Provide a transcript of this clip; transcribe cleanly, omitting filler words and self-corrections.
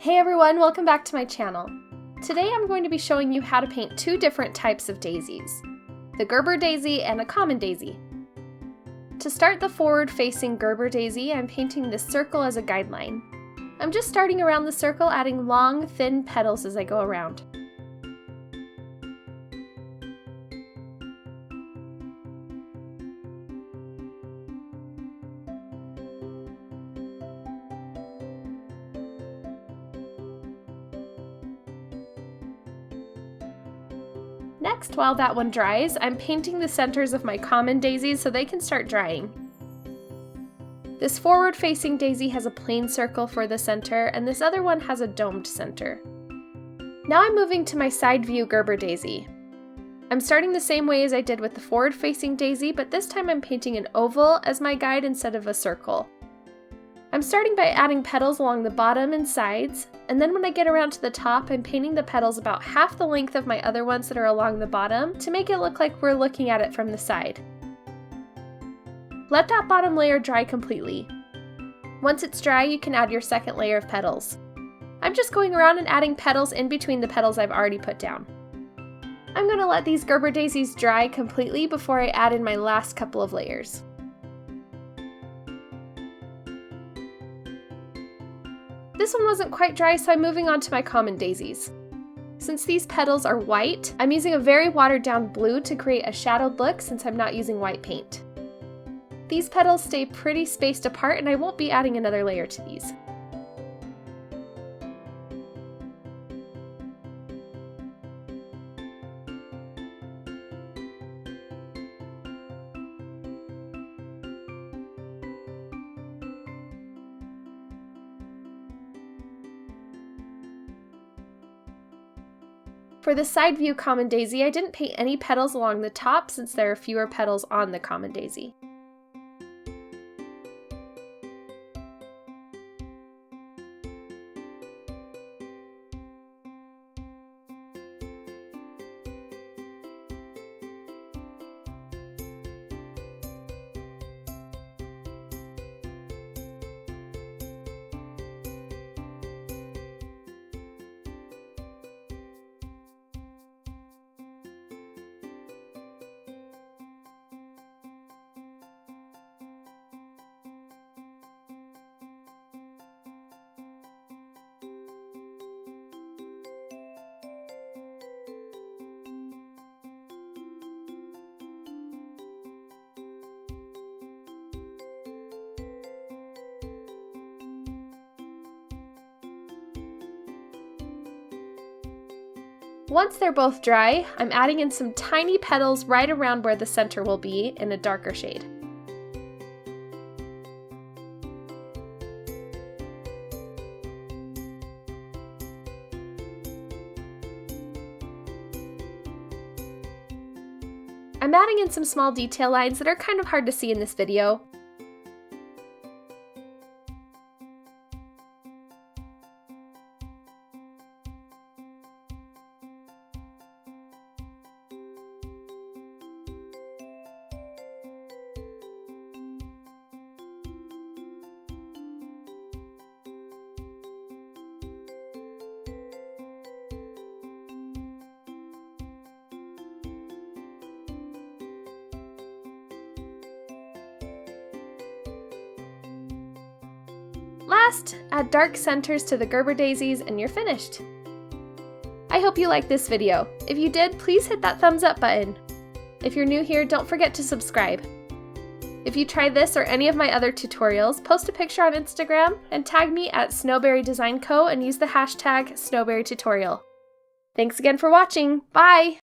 Hey everyone, welcome back to my channel. Today I'm going to be showing you how to paint two different types of daisies, the Gerber daisy and a common daisy. To start the forward-facing Gerber daisy, I'm painting this circle as a guideline. I'm just starting around the circle, adding long, thin petals as I go around. Next, while that one dries, I'm painting the centers of my common daisies so they can start drying. This forward-facing daisy has a plain circle for the center, and this other one has a domed center. Now I'm moving to my side view Gerber daisy. I'm starting the same way as I did with the forward-facing daisy, but this time I'm painting an oval as my guide instead of a circle. I'm starting by adding petals along the bottom and sides, and then when I get around to the top, I'm painting the petals about half the length of my other ones that are along the bottom to make it look like we're looking at it from the side. Let that bottom layer dry completely. Once it's dry, you can add your second layer of petals. I'm just going around and adding petals in between the petals I've already put down. I'm going to let these Gerber daisies dry completely before I add in my last couple of layers. This one wasn't quite dry, so I'm moving on to my common daisies. Since these petals are white, I'm using a very watered down blue to create a shadowed look since I'm not using white paint. These petals stay pretty spaced apart and I won't be adding another layer to these. For the side view common daisy, I didn't paint any petals along the top since there are fewer petals on the common daisy. Once they're both dry, I'm adding in some tiny petals right around where the center will be in a darker shade. I'm adding in some small detail lines that are kind of hard to see in this video. Last, add dark centers to the Gerber daisies and you're finished. I hope you liked this video. If you did, please hit that thumbs up button. If you're new here, don't forget to subscribe. If you try this or any of my other tutorials, post a picture on Instagram and tag me at Snowberry Design Co and use the hashtag SnowberryTutorial. Thanks again for watching. Bye!